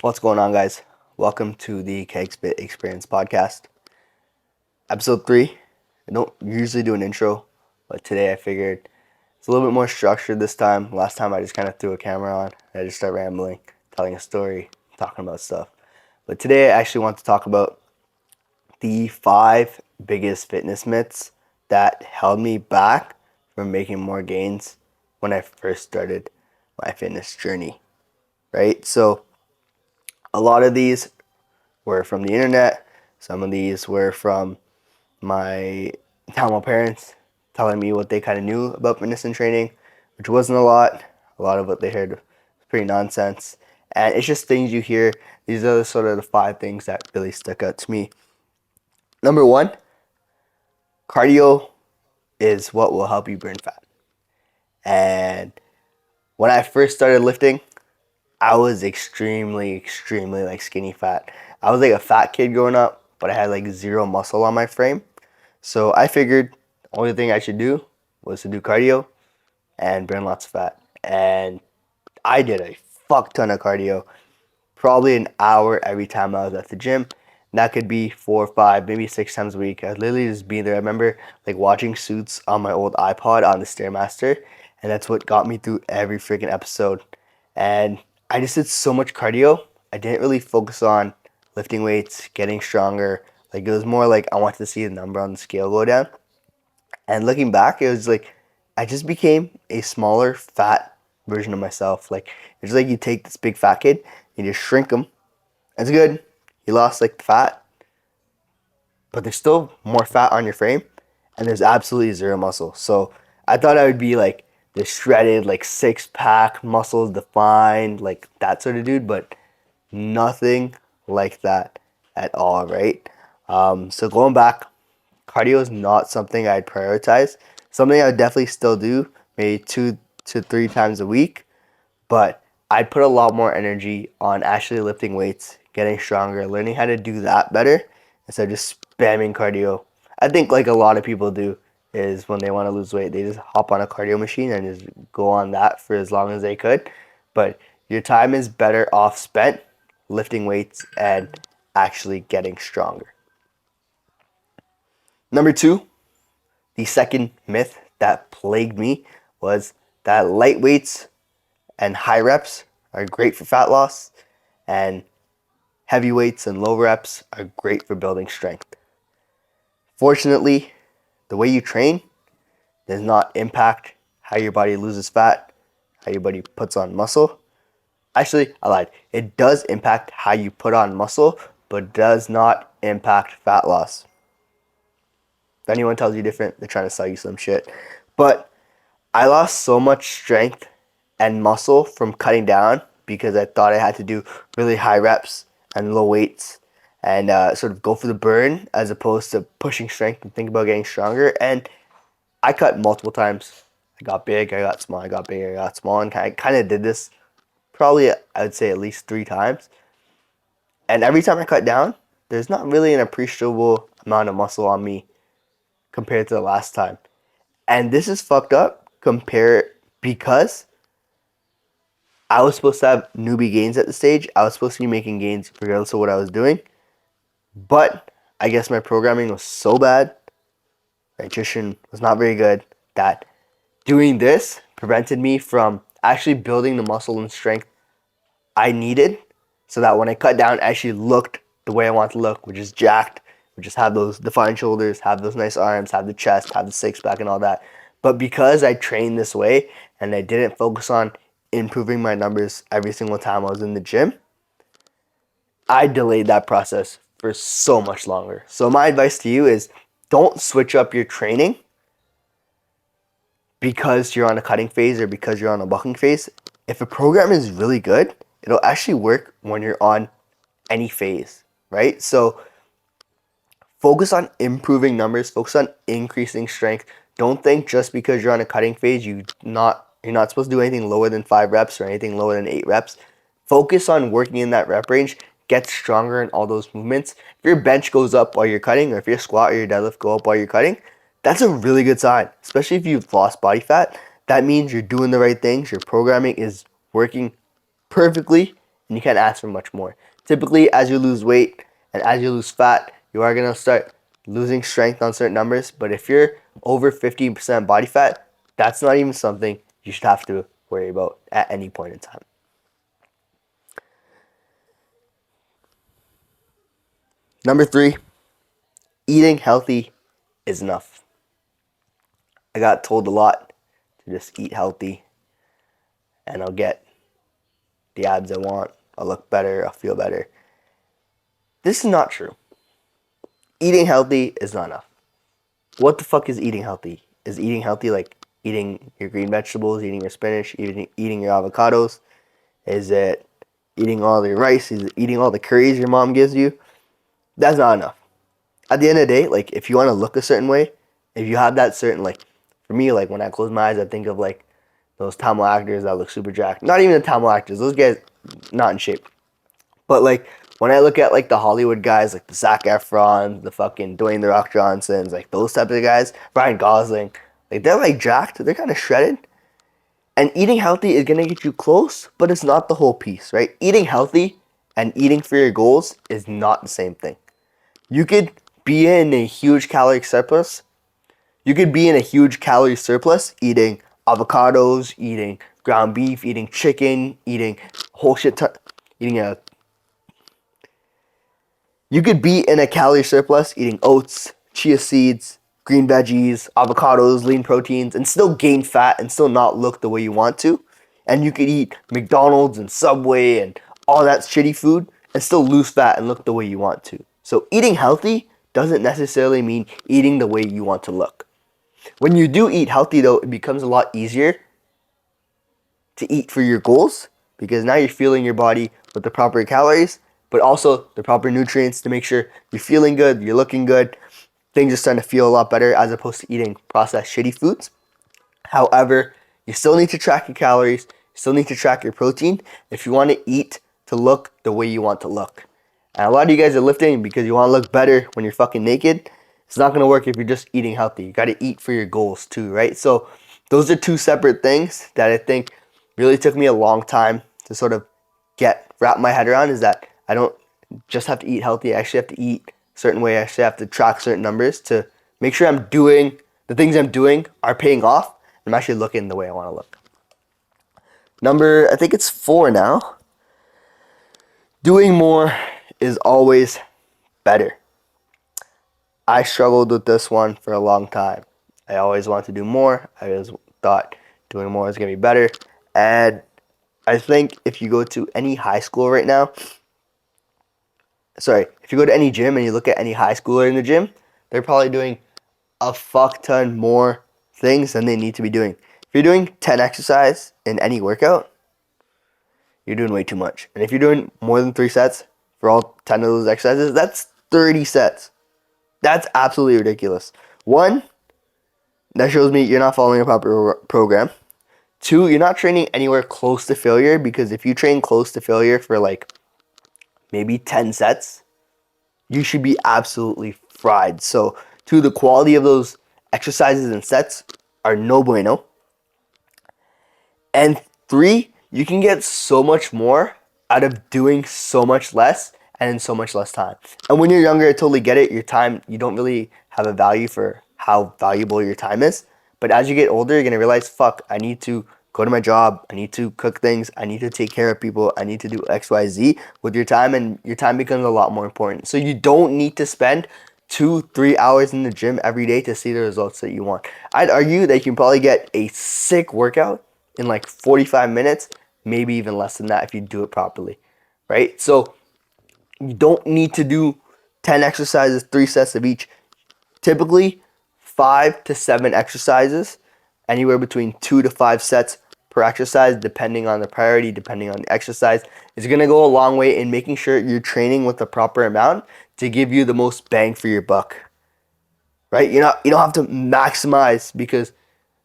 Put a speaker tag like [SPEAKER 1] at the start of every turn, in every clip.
[SPEAKER 1] What's going on, guys? Welcome to the Kegspit Experience podcast, episode 3. I don't usually do an intro, but today I figured it's a little bit more structured this time. Last time I just kind of threw a camera on and I just started rambling, telling a story, talking about stuff. But today I actually want to talk about the 5 biggest fitness myths that held me back from making more gains when I first started my fitness journey, right? So a lot of these were from the internet. Some of these were from my Tamil parents telling me what they kind of knew about fitness and training, which wasn't a lot. A lot of what they heard was pretty nonsense. And it's just things you hear. These are sort of the 5 things that really stuck out to me. Number 1, cardio is what will help you burn fat. And when I first started lifting, I was extremely like skinny fat. I was like a fat kid growing up, but I had like zero muscle on my frame. So I figured the only thing I should do was to do cardio and burn lots of fat. And I did a fuck ton of cardio, probably an hour every time I was at the gym. And that could be 4 or 5, maybe 6 times a week. I'd literally just be there. I remember like watching Suits on my old iPod on the Stairmaster, and that's what got me through every freaking episode. And I just did so much cardio. I didn't really focus on lifting weights, getting stronger. Like it was more like I wanted to see the number on the scale go down. And looking back, it was like I just became a smaller, fat version of myself. Like it's like you take this big fat kid, you just shrink him. That's good. You lost like the fat, but there's still more fat on your frame, and there's absolutely zero muscle. So I thought I would be like the shredded, like 6-pack, muscles defined, like that sort of dude, but nothing like that at all, right? So going back, cardio is not something I'd prioritize. Something I would definitely still do, maybe 2 to 3 times a week, but I'd put a lot more energy on actually lifting weights, getting stronger, learning how to do that better instead of just spamming cardio. I think like a lot of people do is when they want to lose weight, they just hop on a cardio machine and just go on that for as long as they could. But your time is better off spent lifting weights and actually getting stronger. Number 2, the second myth that plagued me was that light weights and high reps are great for fat loss, and heavy weights and low reps are great for building strength. Fortunately, the way you train does not impact how your body loses fat, how your body puts on muscle. Actually, I lied. It does impact how you put on muscle, but does not impact fat loss. If anyone tells you different, they're trying to sell you some shit. But I lost so much strength and muscle from cutting down because I thought I had to do really high reps and low weights and sort of go for the burn as opposed to pushing strength and think about getting stronger. And I cut multiple times. I got big, I got small, I got big, I got small, and I kind of did this probably, I would say, at least 3 times. And every time I cut down, there's not really an appreciable amount of muscle on me compared to the last time. And this is fucked up because I was supposed to have newbie gains at the stage. I was supposed to be making gains regardless of what I was doing. But I guess my programming was so bad, my nutrition was not very good, that doing this prevented me from actually building the muscle and strength I needed so that when I cut down, I actually looked the way I want to look, which is jacked, which is have those defined shoulders, have those nice arms, have the chest, have the 6-pack and all that. But because I trained this way and I didn't focus on improving my numbers every single time I was in the gym, I delayed that process for so much longer. So my advice to you is don't switch up your training because you're on a cutting phase or because you're on a bulking phase. If a program is really good, it'll actually work when you're on any phase, right? So focus on improving numbers, focus on increasing strength. Don't think just because you're on a cutting phase, you're not supposed to do anything lower than 5 reps or anything lower than 8 reps. Focus on working in that rep range. Get stronger in all those movements. If your bench goes up while you're cutting, or if your squat or your deadlift go up while you're cutting, that's a really good sign, especially if you've lost body fat. That means you're doing the right things. Your programming is working perfectly and you can't ask for much more. Typically, as you lose weight and as you lose fat, you are going to start losing strength on certain numbers. But if you're over 15% body fat, that's not even something you should have to worry about at any point in time. Number 3, eating healthy is enough. I got told a lot to just eat healthy and I'll get the abs I want, I'll look better, I'll feel better. This is not true. Eating healthy is not enough. What the fuck is eating healthy? Is eating healthy like eating your green vegetables, eating your spinach, eating your avocados? Is it eating all your rice? Is it eating all the curries your mom gives you? That's not enough. At the end of the day, like if you want to look a certain way, if you have that certain, like for me, like when I close my eyes, I think of like those Tamil actors that look super jacked. Not even the Tamil actors; those guys not in shape. But like when I look at like the Hollywood guys, like the Zac Efron, the fucking Dwayne the Rock Johnsons, like those types of guys, Ryan Gosling, like they're like jacked. They're kind of shredded. And eating healthy is gonna get you close, but it's not the whole piece, right? Eating healthy and eating for your goals is not the same thing. You could be in a huge calorie surplus. You could be in a huge calorie surplus eating avocados, eating ground beef, eating chicken, eating whole shit ton, eating a. You could be in a calorie surplus eating oats, chia seeds, green veggies, avocados, lean proteins, and still gain fat and still not look the way you want to. And you could eat McDonald's and Subway and all that shitty food and still lose fat and look the way you want to. So eating healthy doesn't necessarily mean eating the way you want to look. When you do eat healthy though, it becomes a lot easier to eat for your goals because now you're fueling your body with the proper calories, but also the proper nutrients to make sure you're feeling good, you're looking good, things are starting to feel a lot better as opposed to eating processed shitty foods. However, you still need to track your calories, you still need to track your protein if you want to eat to look the way you want to look. And a lot of you guys are lifting because you want to look better when you're fucking naked. It's not going to work if you're just eating healthy. You got to eat for your goals too, right? So those are two separate things that I think really took me a long time to sort of wrap my head around, is that I don't just have to eat healthy. I actually have to eat a certain way. I actually have to track certain numbers to make sure I'm doing the things I'm doing are paying off. I'm actually looking the way I want to look. Number, I think it's 4 now. Doing more is always better. I struggled with this one for a long time. I always wanted to do more. I always thought doing more is going to be better. And I think if you go to any high school right now, if you go to any gym and you look at any high schooler in the gym, they're probably doing a fuck ton more things than they need to be doing. If you're doing 10 exercise in any workout, you're doing way too much. And if you're doing more than 3 sets for all 10 of those exercises, that's 30 sets. That's absolutely ridiculous. 1, that shows me you're not following a proper program. 2, you're not training anywhere close to failure, because if you train close to failure for like maybe 10 sets, you should be absolutely fried. So 2, the quality of those exercises and sets are no bueno. And 3, you can get so much more out of doing so much less and in so much less time. And when you're younger, I totally get it. Your time, you don't really have a value for how valuable your time is. But as you get older, you're going to realize, fuck, I need to go to my job. I need to cook things. I need to take care of people. I need to do X, Y, Z with your time. And your time becomes a lot more important. So you don't need to spend 2-3 hours in the gym every day to see the results that you want. I'd argue that you can probably get a sick workout in like 45 minutes, maybe even less than that if you do it properly, right? So you don't need to do 10 exercises, 3 sets of each. Typically, 5 to 7 exercises, anywhere between 2 to 5 sets per exercise, depending on the priority, depending on the exercise, is going to go a long way in making sure you're training with the proper amount to give you the most bang for your buck, right? You don't have to maximize, because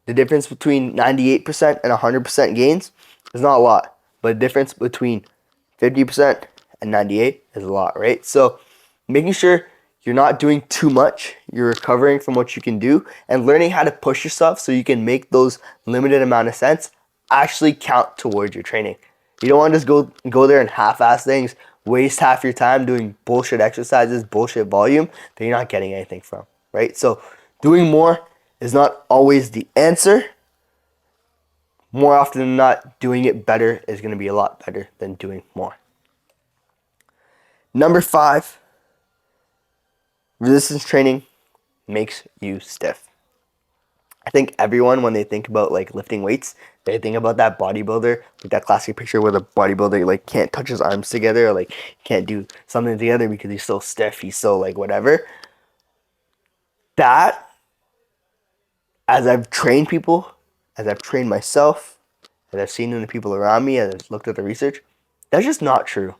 [SPEAKER 1] the difference between 98% and 100% gains is not a lot, but the difference between 50% and 98 is a lot, right? So making sure you're not doing too much, you're recovering from what you can do, and learning how to push yourself so you can make those limited amount of sets actually count towards your training. You don't want to just go there and half-ass things, waste half your time doing bullshit exercises, bullshit volume that you're not getting anything from, right? So doing more is not always the answer. More often than not, doing it better is going to be a lot better than doing more. Number 5, resistance training makes you stiff. I think everyone, when they think about like lifting weights, they think about that bodybuilder, like that classic picture where the bodybuilder like can't touch his arms together, or like can't do something together because he's so stiff, he's so like whatever. That, as I've trained people, as I've trained myself, as I've seen in the people around me, as I've looked at the research, that's just not true.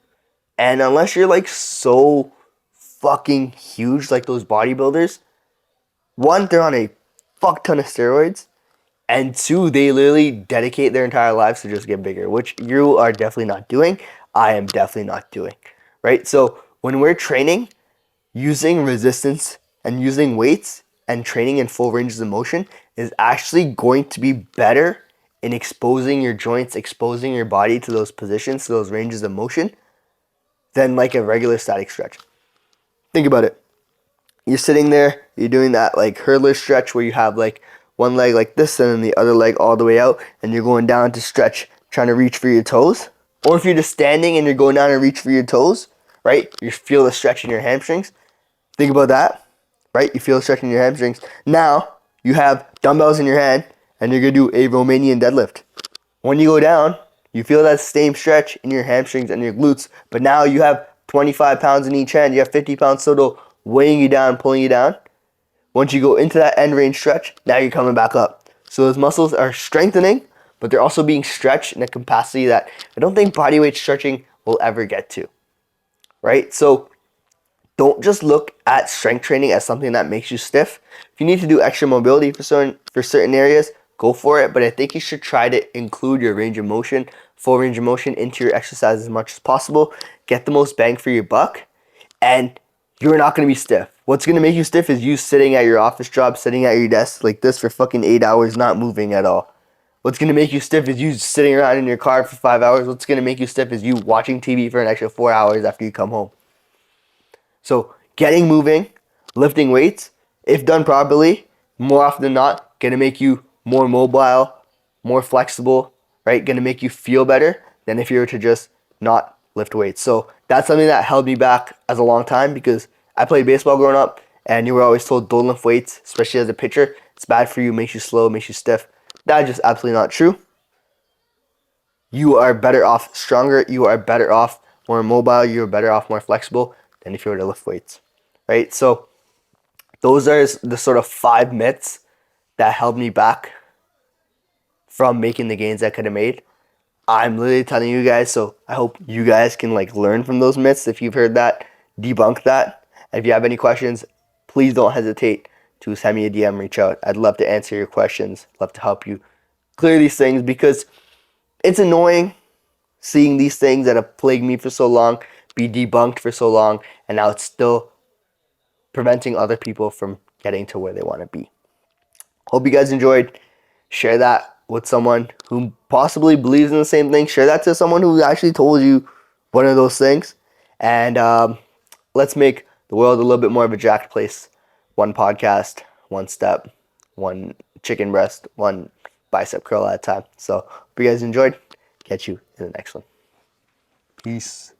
[SPEAKER 1] And unless you're like so fucking huge like those bodybuilders, one, they're on a fuck ton of steroids, and two, they literally dedicate their entire lives to just get bigger, which you are definitely not doing. I am definitely not doing, right? So when we're training, using resistance and using weights and training in full ranges of motion is actually going to be better in exposing your joints, exposing your body to those positions, to those ranges of motion, than like a regular static stretch. Think about it. You're sitting there, you're doing that like hurdler stretch where you have like one leg like this and then the other leg all the way out, and you're going down to stretch, trying to reach for your toes. Or if you're just standing and you're going down and reach for your toes, right? You feel the stretch in your hamstrings. Think about that, right? You feel the stretch in your hamstrings. Now you have dumbbells in your hand and you're going to do a Romanian deadlift. When you go down, you feel that same stretch in your hamstrings and your glutes, but now you have 25 pounds in each hand. You have 50 pounds total weighing you down, pulling you down. Once you go into that end range stretch, now you're coming back up. So those muscles are strengthening, but they're also being stretched in a capacity that I don't think bodyweight stretching will ever get to, right? So don't just look at strength training as something that makes you stiff. If you need to do extra mobility for certain areas, go for it. But I think you should try to include your range of motion, full range of motion, into your exercise as much as possible. Get the most bang for your buck, and you're not going to be stiff. What's going to make you stiff is you sitting at your office job, sitting at your desk like this for fucking 8 hours, not moving at all. What's going to make you stiff is you sitting around in your car for 5 hours. What's going to make you stiff is you watching TV for an extra 4 hours after you come home. So getting moving, lifting weights, if done properly, more often than not, going to make you more mobile, more flexible, right? Going to make you feel better than if you were to just not lift weights. So that's something that held me back as a long time, because I played baseball growing up and you were always told don't lift weights, especially as a pitcher. It's bad for you, makes you slow, makes you stiff. That is just absolutely not true. You are better off stronger, you are better off more mobile, you are better off more flexible than if you were to lift weights, right? So those are the sort of 5 myths that held me back from making the gains I could have made. I'm literally telling you guys, so I hope you guys can like learn from those myths. If you've heard that, debunk that. And if you have any questions, please don't hesitate to send me a DM, reach out. I'd love to answer your questions, love to help you clear these things, because it's annoying seeing these things that have plagued me for so long be debunked for so long, and now it's still preventing other people from getting to where they want to be. Hope you guys enjoyed. Share that with someone who possibly believes in the same thing. Share that to someone who actually told you one of those things. And let's make the world a little bit more of a jacked place. One podcast, one step, one chicken breast, one bicep curl at a time. So hope you guys enjoyed. Catch you in the next one. Peace.